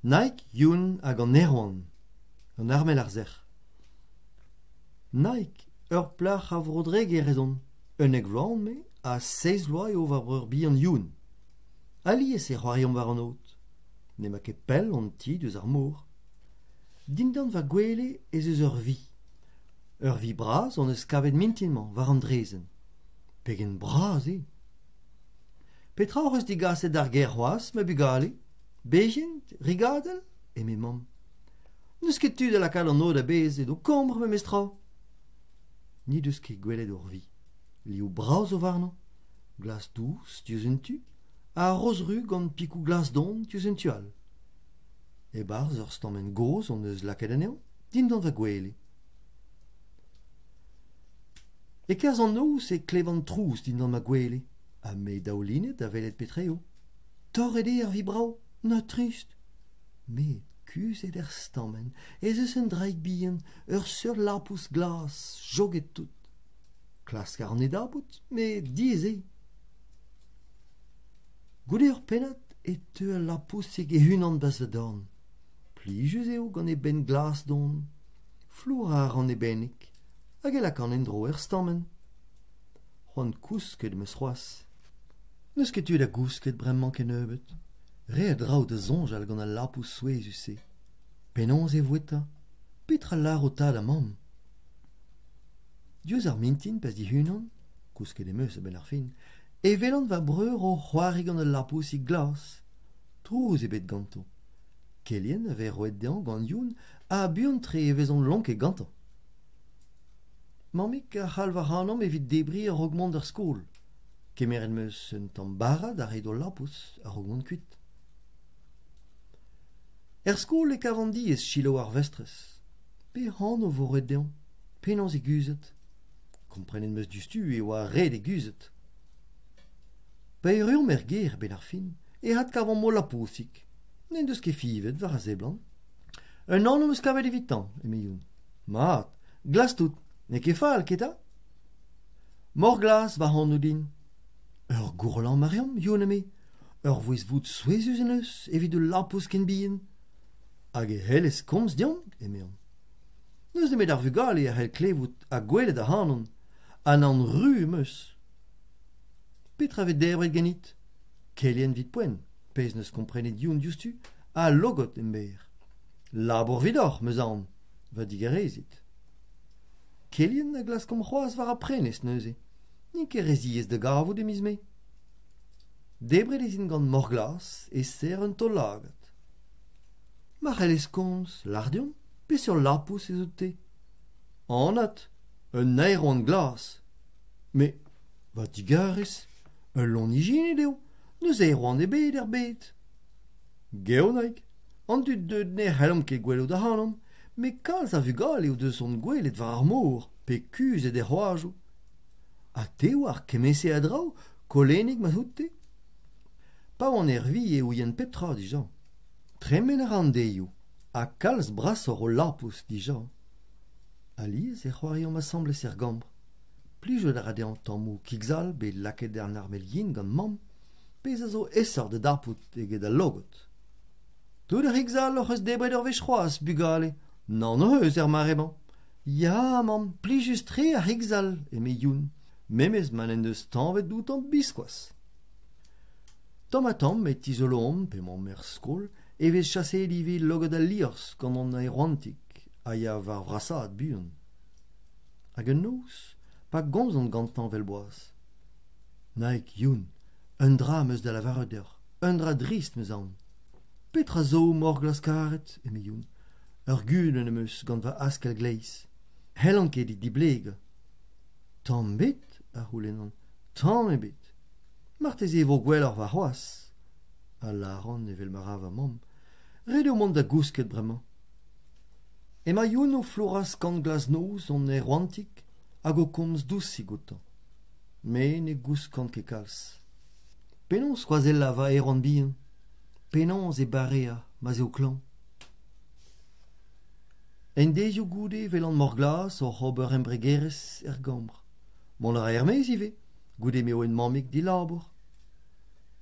Naik youn hag an erwan, an armel ar zerc'h. Naik, ur plach a vrodreg e rezon, un eg vloan me a 16 loa eo war breur bi an youn. Ali e se c'hoarion war an out. Ne ma ket pell an ti deus ar mor. Dindan va gwele ez eus ur vi. Ur vi braz on eus kavet mintinman war an drezen. Pegen braz e. Petra hoc'h eus digaset ar ger c'hoaz, ma bugale. Begent, rigadel, e me mam. Neus ket tu da lakal an od a bez edo kombre me mestra. Ni deus ket gwelet ur vi. Liou braz o varnan. Glas dous, diouz un tu. A rozru gant pikou glas don, diouz un tual. E barz ur stammen goz on eus laket aneo, dindan va gwele. E kaz an nous e klevan trous dindan ma gwele, a me daoulinet da velet petreo. Torret e ar vi brao, na trist. Me kuzet er stammen, ez eus un draig bihan, ur sur lapous glas, joget tout. Klask ar nedabout, me diez e. Goude ur pennad e teu lapous eg e hunan bas vadan. Plijus eo gant e ben glas don. Flour an e bennik, hag e lak an endro er stammen. C'hoant kousket meus c'hoaz. Neus ket tu da gousket bremman ken neubet. Re a drao da zonjal gant a lapous souezus se. Penons e voueta, petra lar o tad a mam. Diouz ar mintin pas di hunan, kousket e meus a ben ar fin, e velant va breur o c'hoari gant a lapous i glas. Trouz e bet ganto. Kelien ave roet dean gant youn a buantre e vezon lonk e gantan. Mamik a c'hal war hanom evit debri a rogmont d'ar skol. Kemeret meus un tamm barad a red o lapous a rogmont kuit. Skol e kavan diez chilo ar vestres. Pe han o vo roet dean, penans e guzet. Komprenet meus dustu e oa red e guzet. Pa e reom er ger ben ar fin, e hat kavan mo lapousik. N'en deus ket fivet war a zeblan. Un an o meus kavet evitan, eme youn. Mat, glas tout, ne ket fall, keta? Mor glas va han o din. Ur gourlan mariam, youn eme. Ur voez vout souezus en eus, evit de lapous ken bihan. Hag e hellez komz dian, eme an. Neus nemet ar vugale a hel klevout a gwelet a hanon, an an ru meus. Petra vet debret genit. Kelien vit poen. Pez neus komprenet youn dioustu, a logot ember. Labor vidor, meus an, va digarezit. Kelien a glas kom c'hoaz war aprenez neuze. Ni ket reziez de gavout emiz me. Debret ez in gant morglas e ser un to lagat. Ma c'hellez komz, lardion, pe sur lapous ez out te. Anat, un aero an glas. Me, va digarez, un lon igine deo. Neus e roan e bet er bet. Geonaik, an dud deud ne c'hellom ket gwelo da hanom, me kalz a vugale eo deus on gwelet war ar mor, pe kuzet e c'hoajo. A te war kemese a drao, kolenig ma out te. Pa an ervi e ouien petra dijan. Tremen ar an deio, a kalz brasor o lapous dijan. Aliz e c'hoarion ma semble ser gambr. Plijot a rade an tammou kigzal be laket d'ar narmel yin gant mam, pez a zo esor de darpout eget a logot. Tout ar higzal oc'h eus debret ur vech c'hoaz, bugale. Nan eus er mareban. Ya, mam, plijus tre ar higzal, eme youn. Memez manen deus tanvet dout an biskoaz. Tamm a tamm met izolom pe mam mer skol, e vez chase live logot a liors gant an aeroantik, a ya var vrasad buan. Hag un nous, pa gomz an gantan vel boaz. Naik youn, un dra meus da la vareder, un dra drist meus an. Petra zo mor glas karet, eme youn. Ur gul en eus gant va askel gleiz. Hellan ket dit di blega. Tamm bet, a c'houlen an. Tamm e bet. Martez e vo gwell ar va c'hoaz. A laran e vel marav a mam. Red eo mont da gousket bremañ. Ema youn o floras kant glas noz on e roantik, hag o komz dousi goutan. Me ne gous kant ket kalz. Penons skoazel la va eran bihan. Penons e barea, ma eo klan. En dezio goude vel an morglas o c'hober embregerez er gambr. Mon a ermez ive, goude meo en mamik di labour.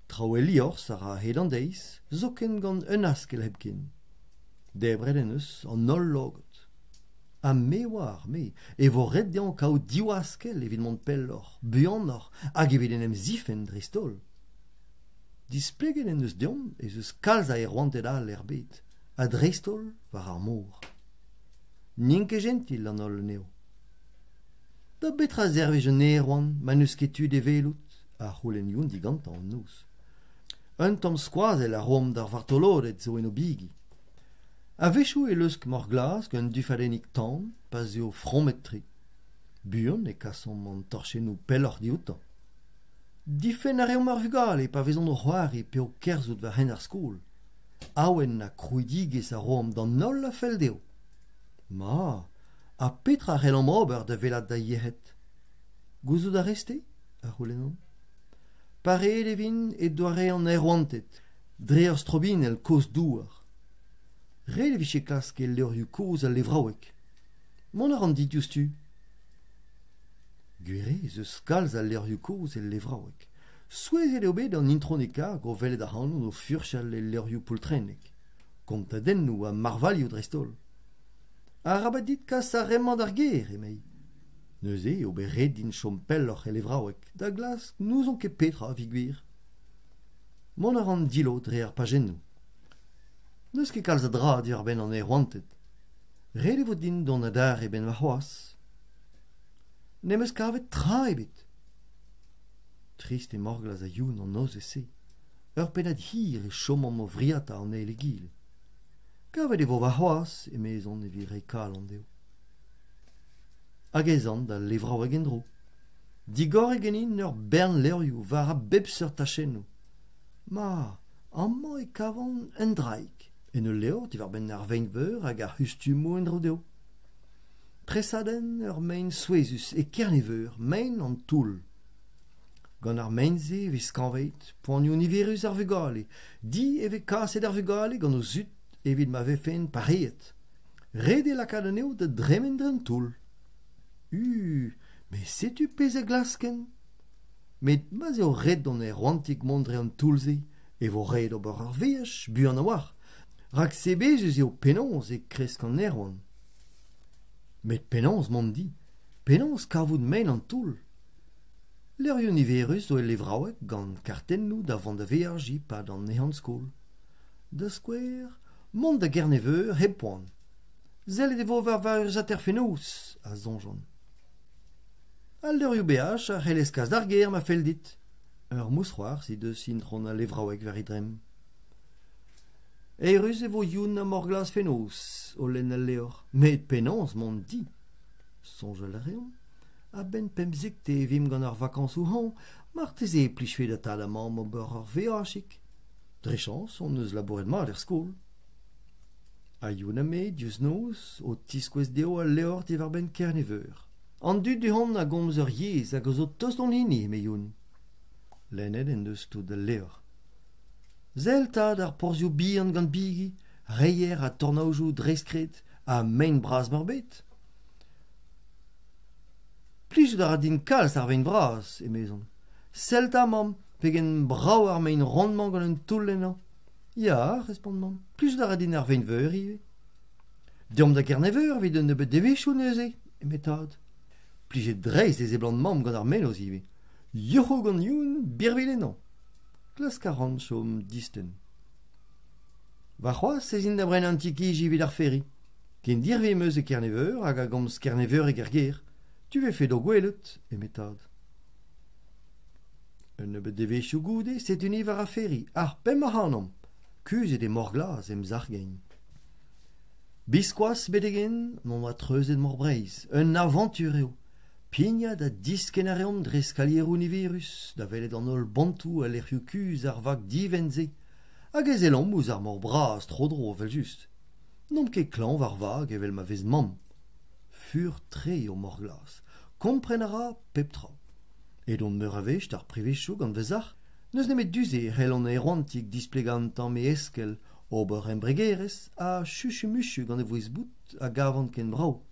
Trauelior sara helandais, zoken gant un askel hebkin. Debret en eus an nol logot. A me war, me, e vo red deon kao diw askel evit mont pellor, buanor, hag evit en em zifen dristol. Displegen en eus deon, eus kalz a erwantet al erbet, a dristol war ar mor. Ninke gentil an ol neo. Da betra zervej un erwan, man eus ket tud e velout, a c'houlen youn digantan an nous. Un tom skoazel a rom d'ar vartolodet zo en o bigi. A vechou e leusk morglas gant dufadennik tan, pas eo frometri. Buon e kassom an torchenou pellor dioutan. Difen a reom ar vugale pa vezon o c'hoari pe o kerzout va hen ar skoul. Aouen na krouidigez a rom dan nol a fel deo. Ma, a petra c'hell am ober da velat da yehet. Gouzout a reste, a c'houlenon. Pare levin e doare an erwantet, dre ur strobin el koz douar. Re le viche klask e leurioù koz al levraouek. Mon a ran dit justu. Gwere, zeus kalz al leurioù koz el levraouek. Souez e leobet an introneka go velet a hanon o furchal el leurioù poultrenek. Kontadennou a marvalioù drestol. A rabat dit kas a remant ar ger, emei. Neuze ober red din chom pelloc'h e levraouek, da glas nous on ket petra viguir. Mon a ran dilo dre ar pagennou. Neus ket kalz a dra dir ben an erwantet. Red e vo din don a dar e ben va c'hoaz. Nemeus kavet tra ebet. Trist e morglas a youn an oz e se. Ur penad hir e chomam o vriata an e legil. Kavet e vo va c'hoaz e mezon e vi rekal an deo. Hag ezan da levraoueg en dro. Digor e genin ur bern leurioù var a bepseur tachennou. Ma, amman e kavan en draik. En ul leur divar ben ar veinveur hag ar hustumo en dro deo. Presaden ur mein souezus e kerneveur, mein an toul. Gant ar meinze e vez skanveit, poanioù niverus ar vugale, di e vez kaset ar vugale gant o zut evit ma vefen pareet. Red e lakad aneo da dremen dren toul. Mais sais-tu peze glasken? Met ma eo red don e roantik mondre an toulze, e vo red ober ar veach, bu an a war. Rak sebezus eo penons e kresk an erwan. Met penons mont di, penons kavout mein an toul. Leurioù niverus o e levraouek gant kartennou da vant da vearji pa dan nehan skol. Da skwer, mont da gerneveur heb poan. Zel e devo var ur zaterfenous, a zonjon. Al leurioù beach ar c'helleskaz d'ar ger ma fel dit. Ur mousroar si deus intron a levraouek ver idrem. Eirus e vo youn a morglas fenous, o len al leor. Met penons mont di. Sonjal a reom. A ben pemzek te vim gant ar vakans ou han, mar te ze plichve da tal amam ober ar veachik. Dre chans, on eus labouret mat er skol. A youn a me, dius noz, o tiskouez deo al leor divar ben kerneveur. An dud du hon a gomz ur yez hag o zo tost on hini, me youn. Lennet en deus tout al leor. Zeltad ar porzioù bihan gant bigi, reier a tornaoujou dreskret, a mein bras morbet. Plijout a ra din kalz ar vein bras, e mezon. Selta, mam, pegen brau ar mein rondman gant un toul lennan. Ya, respond mam, plijout a ra din ar vein veur, ive. Deom da gerneveur, vid un nebet devechou neuze, e metad. Plijet dreiz ez e blant mam gant ar menoz, ive. Yoho gant youn, birvi lennan. Glas karan chom disten. Va c'hoaz sezin da bren antiki jivid ar ferri. Ken dirve meus e kerneveur hag a gomz kerneveur e gerger. Tu ve fet o gwelet, e metad. Un nebet devechou goude, set un ivar a ferri. Ar pem a hanom. Kuzet e morglas em zargen. Biskoaz bedegen, non a treuzet morbreiz. Un aventureo. Pigna da disken a reom dre skalierou niverus, da velet an ol bantou a lerioù kuz ar vag divenze. Hag ez elan mouz ar mor bras tro-dro vel just. N'om ket klan war vag evel ma vez mam. Fur tre o morglas. Komprenara peptra. Et on meur a vecht ar privechou gant vezar, neus nemet duze c'hell an erantik displegant an me eskel ober en bregerez a chuchu-muchu gant e voez bout a gavant ken brau.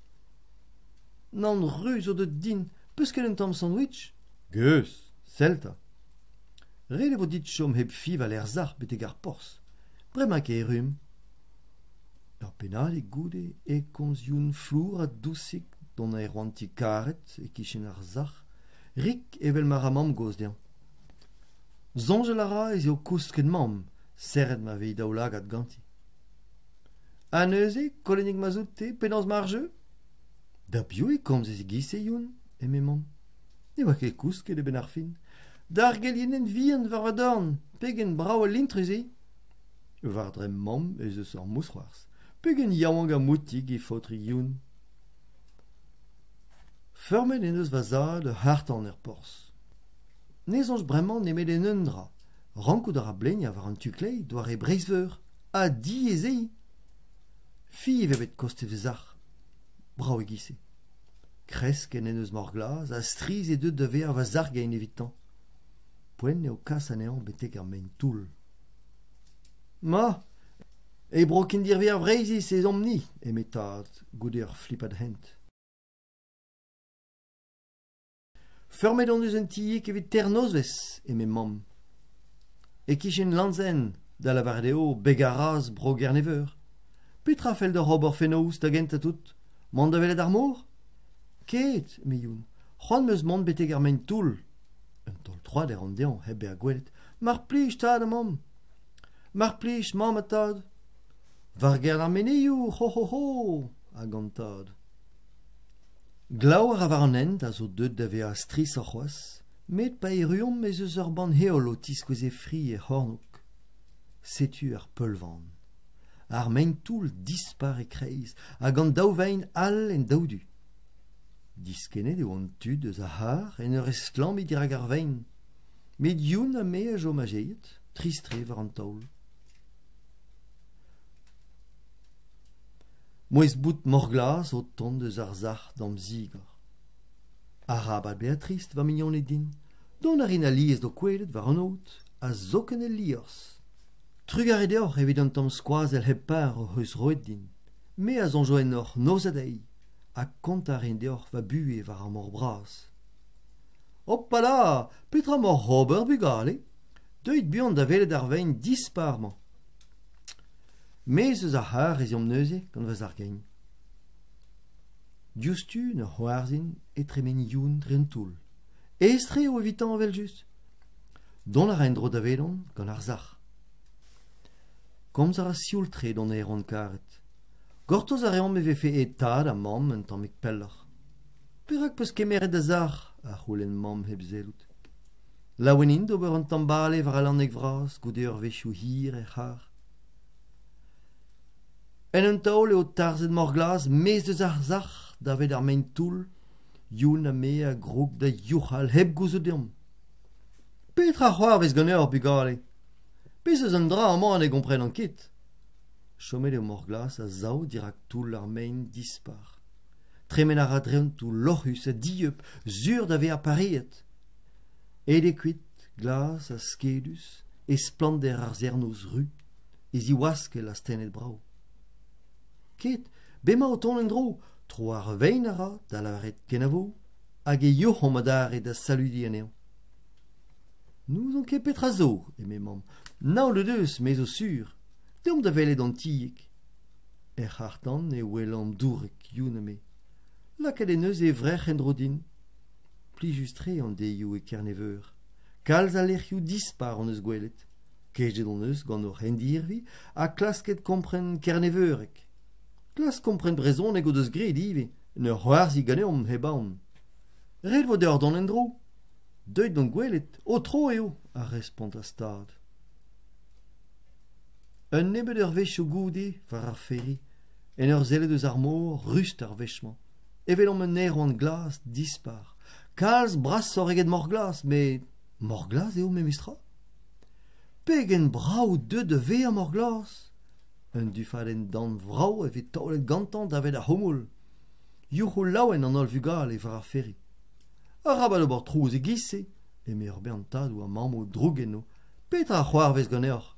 Nan ruz o deut din, peus ket un tamm sandwich? Geus, selta. Rede vo dit chom heb fiv a l'air zar beteg ar pors. Bremañ ke rum. Ur penal e goude e komz youn flour a dousik don a roanti karet e kichen ar zar. Rik evel mar amam goz dian. Zonjel a ra ez eo kousket mam, serret ma vei daoulag ad ganti. A neuze, kolenig ma zoute, penans mar jeu? Da bio e komz ez gise youn, eme mam. Ne oa ket kousket e ben ar fin. Dar gelien vihan war vadorn, pegen brau a lintrezi. War dre mam ez eus ur mousroars. Pegen yaouang a moutig e fotri youn. Fermen en eus va zad hartan er pors. Ne zonj bremañ nemet en undra. Rankout ar a blegn war an tuklei doar e breizveur. A di e zei. Fi e vebet koste vezar. Brau e gise. Kresk en eus morglas a striz e deud da ver va zargain evitan. Poen neo kas anean betek ar mein toul. Ma, e brokin dir ver vreizis e omni, emetad goude ur flipad hent. Fermet an eus un tiek evit ternozvez, eme mam. E kichen lanzen, da la vardeo begaraz bro gerneveur. Petra fel de robor fenous da gent a tout, mand da velet ar mor? Ket, eme youn, c'hoant meus mand beteg ar mein toul. Un tol troad er an dean, hebbe a gwelet. Mar plij tad a mam. Mar plij mam a tad. Var gern ar meneioù, ho ho ho, a gantad. Glaour a var an end a zo deud da vea stris ar c'hoaz, met pa e ruom ez eus ur ban heol o tiskouez e fri e c'hornouk. Setu ar peulvan. Ar mein toul dispar e kreiz, hag an daouvein all en daoudu. Diskenet eo an tud eus a har en ur esklamm dirag ar vein. Met youn a me a jo ma jeit, tristre war an taoul. Moez bout morglas o tont eus ar zar d'am zigor. Arabad Beatrice va mignon e din, don a rin a liez do kwelet war an out, a zoken e liors. Trugar e deoc'h evit an tamm skoaz el heb par o eus roet din, me a zonjo en or noz adei, a kontar en deoc'h va bue war ar mor bras. Hoppala, petra mor Robert bugale, deuit buan da velet ar vein disparman. Mez eus ar har ez eom neuze gant vaz ar gein. Diouztu ne c'hoarzin etremen youn dren toul. Estre o evitan avel just. Don a rendro da velon gant ar zar. Komz ar a sioultre don e ron karet. Gortoz a reom e vefe e tad a mam un tammig peller. Perak peus kemeret da zar, a c'houlen mam heb zelout. Laouenin d'ober un tambale var a lannek vras, goude ur vechou hir e c'har. En un taol eo tarzet morglas, mez deus ar zar, davet ar mein toul, youn a me a grouk da youchal heb gouzo deom. Petra c'hoarvez gant eur bugale. Pez eus an dra amman e gompren an ket. Chomet eo morglas a zao dirak toul ar mein dispar. Tremen a radreun tou lorhus a dieup, zur da ve ar pareet. Ede kuit, glas a skedus, e splander ar zernoz ru, e ziwaske la stenet brau. Ket, bema o ton en dro, tro ar vein ara da la ret kenavo, hag e yochom adare da saludi aneo. Nous on ket petra zo, eme mam, nao le deus, me zo sur, deom da velet an tiek. Er hartan e welam dourek youn ame. Lakaat en eus e vrech en drodin. Pli justre an deioù e kerneveur. Kalz a lerc'hioù dispar an eus gwelet. Kejet an eus gant ur hendirvi, a klasket kompren kerneveurek. Klas kompren brezon ego deus gret ive, ne c'hoarzi ganeom hebaon. Red vo deur don en dro. Deuit don gwelet, o tro eo, a respont a stad. Un nebet ur vech o goude war ar feri, en ur zelet eus ar mor rust ar vechman. Evelom un ero an glas dispar. Kalz bras sorreget morglas, me morglas eo memistra? Pegen brau deud de ve a morglas. Un dufaden dan vrau evit taolet gantant davet a homoul. Youchou laouen an ol vugale war ar feri. Arabad o bord trouz e gise, eme ur bean tad ou a mammo drougeno, petra a c'hoarvez gant eur.